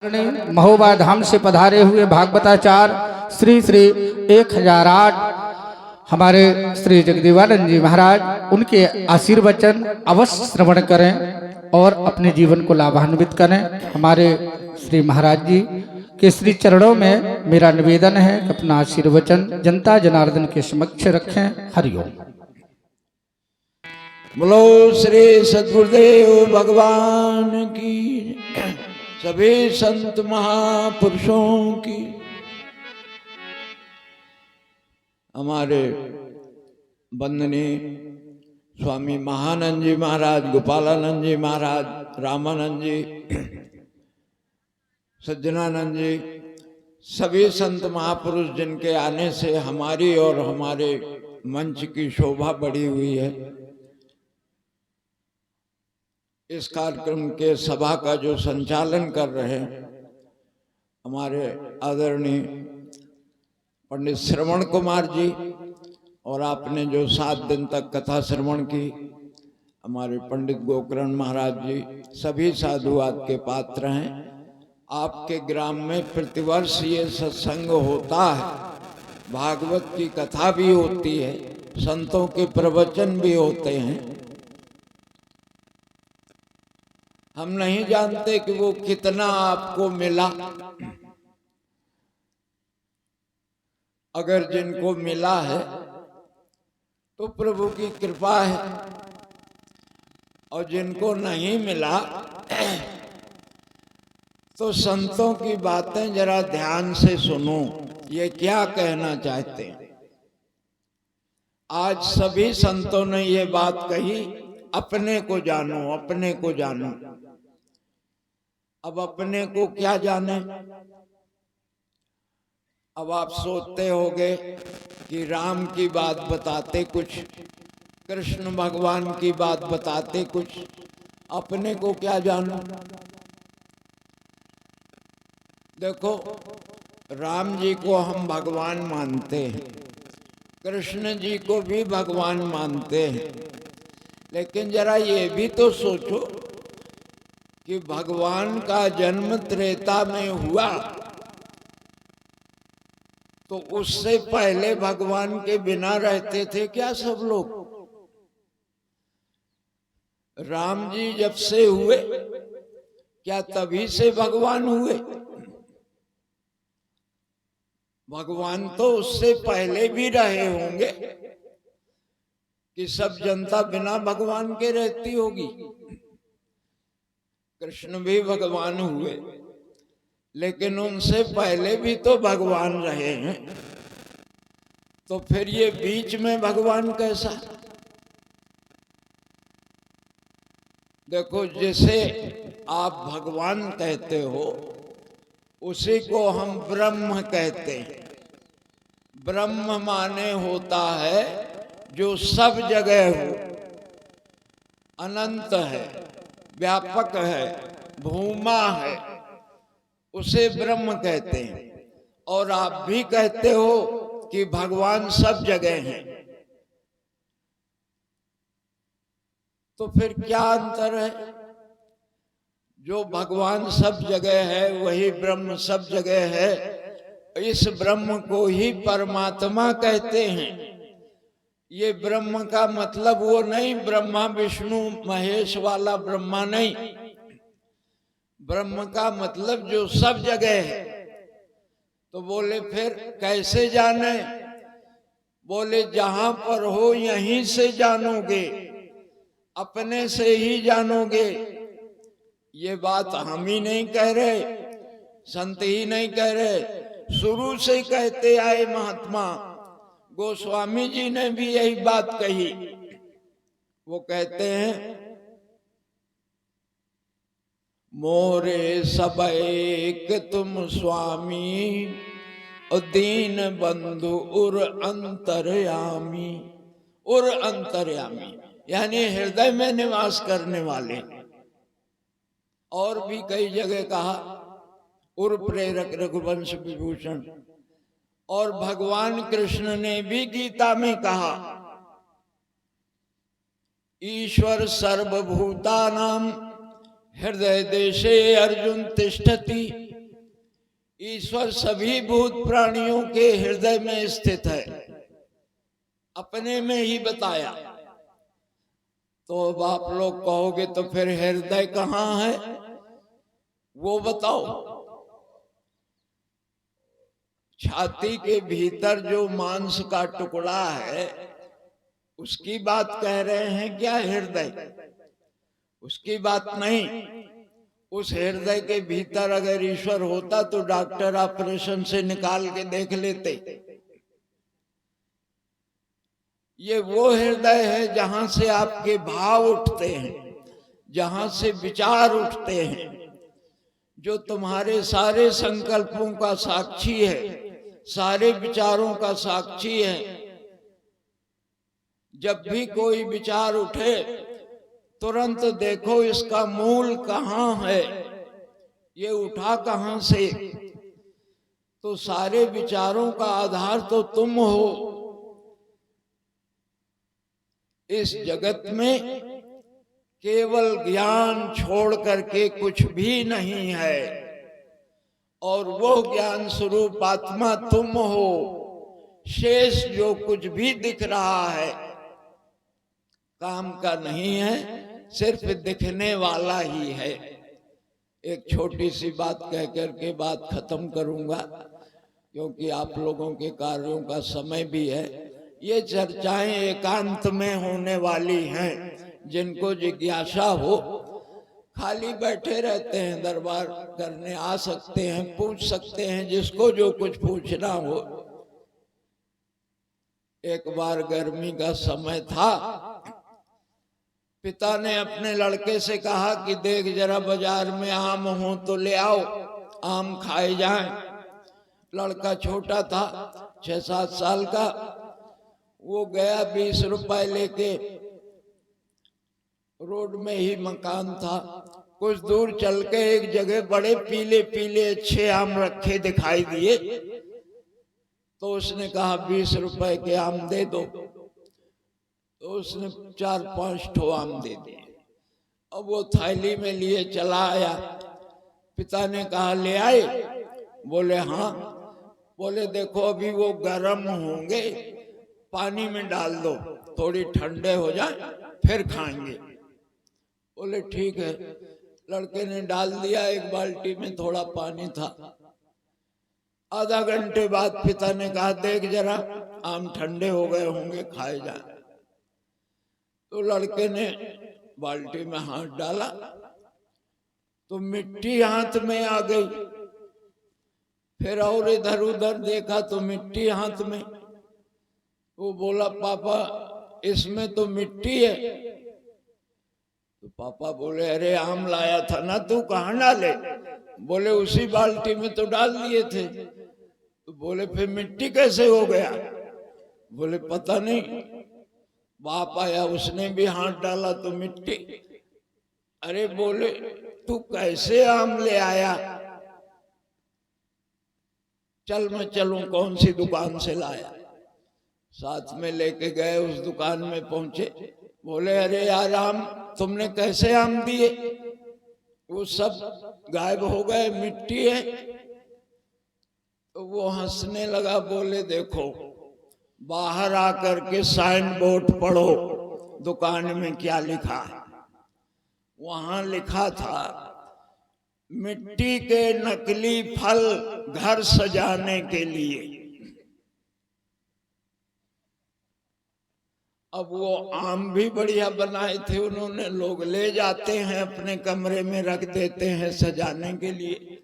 महोबा धाम से पधारे हुए भागवताचार्य श्री श्री 1008 हमारे श्री जगदीवानंद जी महाराज, उनके आशीर्वचन अवश्य श्रवण करें और अपने जीवन को लाभान्वित करें। हमारे श्री महाराज जी के श्री चरणों में मेरा निवेदन है कि अपना आशीर्वचन जनता जनार्दन के समक्ष रखें। हरिओम। बोलो श्री सद्गुरुदेव भगवान की, सभी संत महापुरुषों की। हमारे वंदनीय स्वामी महानंद जी महाराज, गोपालानंद जी महाराज, रामानंद जी, सज्जनानंद जी, सभी संत महापुरुष जिनके आने से हमारी और हमारे मंच की शोभा बढ़ी हुई है। इस कार्यक्रम के सभा का जो संचालन कर रहे हैं हमारे आदरणीय पंडित श्रवण कुमार जी, और आपने जो 7 दिन तक कथा श्रवण की हमारे पंडित गोकर्ण महाराज जी, सभी साधुवाद के पात्र हैं। आपके ग्राम में प्रतिवर्ष ये सत्संग होता है, भागवत की कथा भी होती है, संतों के प्रवचन भी होते हैं। हम नहीं जानते कि वो कितना आपको मिला। अगर जिनको मिला है तो प्रभु की कृपा है, और जिनको नहीं मिला तो संतों की बातें जरा ध्यान से सुनो, ये क्या कहना चाहते हैं। आज सभी संतों ने ये बात कही, अपने को जानो, अपने को जानो। अब अपने को क्या जाने। अब आप सोचते होंगे कि राम की बात बताते कुछ, कृष्ण भगवान की बात बताते कुछ, अपने को क्या जानो। देखो, राम जी को हम भगवान मानते हैं, कृष्ण जी को भी भगवान मानते हैं, लेकिन जरा ये भी तो सोचो कि भगवान का जन्म त्रेता में हुआ तो उससे पहले भगवान के बिना रहते थे क्या सब लोग? राम जी जब से हुए क्या तभी से भगवान हुए? भगवान तो उससे पहले भी रहे होंगे कि सब जनता बिना भगवान के रहती होगी। कृष्ण भी भगवान हुए, लेकिन उनसे पहले भी तो भगवान रहे हैं, तो फिर ये बीच में भगवान कैसा? देखो, जिसे आप भगवान कहते हो उसी को हम ब्रह्म कहते हैं। ब्रह्म माने होता है जो सब जगह हो, अनंत है, व्यापक है, भूमा है, उसे ब्रह्म कहते हैं। और आप भी कहते हो कि भगवान सब जगह हैं, तो फिर क्या अंतर है? जो भगवान सब जगह है वही ब्रह्म सब जगह है। इस ब्रह्म को ही परमात्मा कहते हैं। ये ब्रह्म का मतलब वो नहीं ब्रह्मा विष्णु महेश वाला ब्रह्मा नहीं। ब्रह्म का मतलब जो सब जगह है। तो बोले फिर कैसे जाने? बोले जहां पर हो यहीं से जानोगे, अपने से ही जानोगे। ये बात हम ही नहीं कह रहे, संत ही नहीं कह रहे, शुरू से कहते आए महात्मा गोस्वामी जी ने भी यही बात कही। वो कहते हैं, मोरे सब एक तुम स्वामी, और दीन बंधु उर अंतर्यामी। उर अंतर्यामी यानी हृदय में निवास करने वाले। और भी कई जगह कहा उर प्रेरक रघुवंश विभूषण। और भगवान कृष्ण ने भी गीता में कहा, ईश्वर सर्वभूतानां हृदय देशे अर्जुन तिष्ठति। ईश्वर सभी भूत प्राणियों के हृदय में स्थित है, अपने में ही बताया। तो अब आप लोग कहोगे तो फिर हृदय कहाँ है, वो बताओ। छाती के भीतर जो मांस का टुकड़ा है उसकी बात कह रहे हैं क्या हृदय? उसकी बात नहीं। उस हृदय के भीतर अगर ईश्वर होता तो डॉक्टर ऑपरेशन से निकाल के देख लेते। ये वो हृदय है जहां से आपके भाव उठते हैं, जहां से विचार उठते हैं, जो तुम्हारे सारे संकल्पों का साक्षी है, सारे विचारों का साक्षी है। जब भी कोई विचार उठे तुरंत देखो इसका मूल कहाँ है, ये उठा कहाँ से। तो सारे विचारों का आधार तो तुम हो। इस जगत में केवल ज्ञान छोड़ करके कुछ भी नहीं है, और वो ज्ञान स्वरूप आत्मा तुम हो। शेष जो कुछ भी दिख रहा है काम का नहीं है, सिर्फ दिखने वाला ही है। एक छोटी सी बात कह करके बात खत्म करूंगा, क्योंकि आप लोगों के कार्यों का समय भी है। ये चर्चाएं एकांत में होने वाली हैं। जिनको जिज्ञासा हो खाली बैठे रहते हैं, दरबार करने आ सकते हैं, पूछ सकते हैं जिसको जो कुछ पूछना हो। एक बार गर्मी का समय था, पिता ने अपने लड़के से कहा कि देख जरा बाजार में आम हो तो ले आओ, आम खाए जाएं। लड़का छोटा था, 6-7 साल का। वो गया 20 रुपए लेके। रोड में ही मकान था। कुछ दूर चल के एक जगह बड़े पीले पीले अच्छे आम रखे दिखाई दिए, तो उसने कहा 20 रुपए के आम दे दो। तो उसने 4-5 ठो आम दे दिए। अब वो थैली में लिए चला आया। पिता ने कहा ले आए? बोले हाँ। बोले देखो अभी वो गर्म होंगे, पानी में डाल दो, थोड़ी ठंडे हो जाए फिर खाएंगे। बोले ठीक है। लड़के ने डाल दिया, एक बाल्टी में थोड़ा पानी था। आधा घंटे बाद पिता ने कहा देख जरा आम ठंडे हो गए होंगे, खाए जाए। तो लड़के ने बाल्टी में हाथ डाला तो मिट्टी हाथ में आ गई। फिर और इधर उधर देखा तो मिट्टी हाथ में। वो बोला पापा इसमें तो मिट्टी है। तो पापा बोले अरे आम लाया था ना, तू कहाँ डाले? बोले उसी बाल्टी में तो डाल दिए थे। तो बोले फिर मिट्टी कैसे हो गया? बोले पता नहीं। बाप आया, उसने भी हाथ डाला तो मिट्टी। अरे बोले तू कैसे आम ले आया? चल मैं चलूं, कौन सी दुकान से लाया? साथ में लेके गए, उस दुकान में पहुंचे। बोले अरे यार आम तुमने कैसे आम दिए? वो सब गायब हो गए, मिट्टी है। तो वो हंसने लगा। बोले देखो बाहर आकर के साइन बोर्ड पढ़ो, दुकान में क्या लिखा है। वहां लिखा था मिट्टी के नकली फल घर सजाने के लिए। अब वो आम भी बढ़िया बनाए थे उन्होंने, लोग ले जाते हैं अपने कमरे में रख देते हैं सजाने के लिए।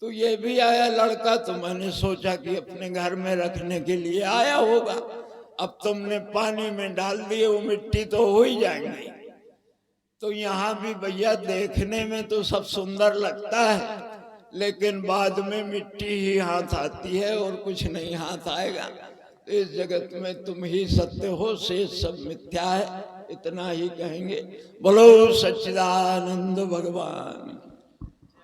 तो ये भी आया लड़का, तो मैंने सोचा कि अपने घर में रखने के लिए आया होगा। अब तुमने पानी में डाल दिए, वो मिट्टी तो हो ही जाएंगी। तो यहाँ भी भैया देखने में तो सब सुंदर लगता है, लेकिन बाद में मिट्टी ही हाथ आती है और कुछ नहीं हाथ आएगा। इस जगत में तुम ही सत्य हो, शेष सब मिथ्या है। इतना ही कहेंगे। बोलो सच्चिदानंद भगवान।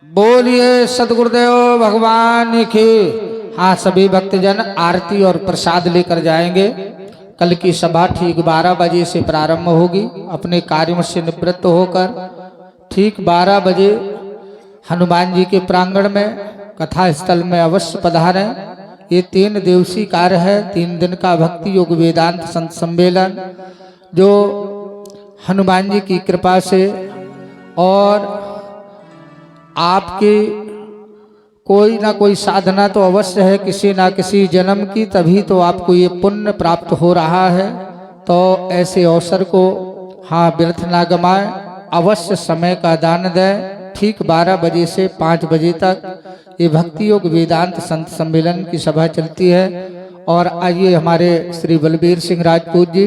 बोलिए सदगुरुदेव भगवान की। हाँ सभी भक्तजन आरती और प्रसाद लेकर जाएंगे। कल की सभा ठीक 12 बजे से प्रारंभ होगी। अपने कार्यों से निवृत्त होकर ठीक 12 बजे हनुमान जी के प्रांगण में कथा स्थल में अवश्य पधारें। ये 3 दिवसीय कार्य है, 3 दिन का भक्ति योग वेदांत संत सम्मेलन, जो हनुमान जी की कृपा से और आपकी कोई ना कोई साधना तो अवश्य है किसी ना किसी जन्म की, तभी तो आपको ये पुण्य प्राप्त हो रहा है। तो ऐसे अवसर को व्यर्थ ना गमाएं, अवश्य समय का दान दें। ठीक 12 बजे से 5 बजे तक ये भक्ति योग वेदांत संत सम्मेलन की सभा चलती है। और आइए हमारे श्री बलबीर सिंह राजपूत जी